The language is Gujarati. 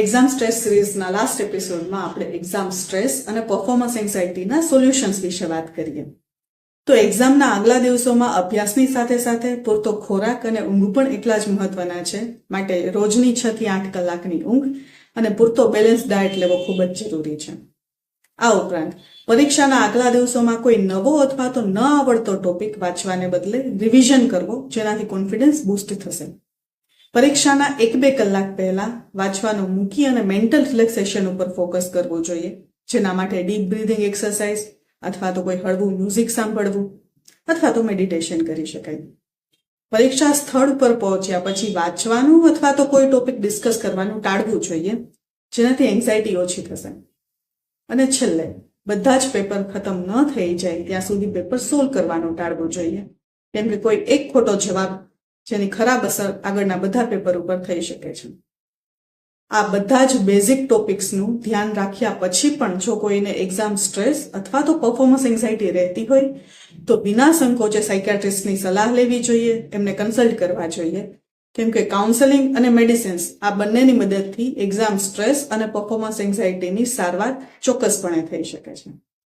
એક્ઝામ સ્ટ્રેસ સિરીઝના લાસ્ટ એપિસોડમાં આપણે એક્ઝામ સ્ટ્રેસ અને પરફોર્મન્સ એન્ઝાઇટીના સોલ્યુશન્સ વિશે વાત કરીએ. તો એક્ઝામના આગલા દિવસોમાં અભ્યાસની સાથે સાથે પૂરતો ખોરાક અને ઊંઘ પણ એટલા જ મહત્વના છે. માટે રોજની 6 થી 8 કલાકની ઊંઘ અને પૂરતો બેલેન્સ ડાયટ લેવો ખૂબ જ જરૂરી છે. આ ઉપરાંત પરીક્ષાના આગલા દિવસોમાં કોઈ નવો અથવા તો ન આવડતો ટોપિક વાંચવાને બદલે રિવિઝન કરવો, જેનાથી કોન્ફિડન્સ બૂસ્ટ થશે. પરીક્ષાના 1-2 કલાક પહેલા વાંચવાનું મૂકી અને મેન્ટલ રિલેક્સેશન ઉપર ફોકસ કરવું જોઈએ, જેના માટે ડીપ બ્રીધિંગ એક્સરસાઇઝ અથવા તો કોઈ હળવું મ્યુઝિક સાંભળવું અથવા તો મેડિટેશન કરી શકાય. પરીક્ષા સ્થળ પર પહોંચ્યા પછી વાંચવાનું અથવા તો કોઈ ટોપિક ડિસ્કસ કરવાનું ટાળવું જોઈએ, જેનાથી એન્ઝાઇટી ઓછી થશે. અને છેલ્લે બધા જ પેપર ખતમ ન થઈ જાય ત્યાં સુધી પેપર સોલ્વ કરવાનું ટાળવું જોઈએ, કેમ કે કોઈ એક ખોટો જવાબ જેની ખરાબ અસર આગળના બધા પેપર ઉપર થઈ શકે છે. આ બધા જ બેઝિક ટોપિક્સનું ધ્યાન રાખ્યા પછી પણ જો કોઈને એક્ઝામ સ્ટ્રેસ અથવા તો પરફોર્મન્સ એન્ઝાઇટી રહેતી હોય તો વિના સંકોચે સાયકિયાટ્રિસ્ટની સલાહ લેવી જોઈએ, એમને કન્સલ્ટ કરવા જોઈએ, કેમ કે કાઉન્સેલિંગ અને મેડિસિન્સ આ બંનેની મદદથી એક્ઝામ સ્ટ્રેસ અને પરફોર્મન્સ એન્ઝાઇટીની સારવાર ચોક્કસપણે થઈ શકે છે.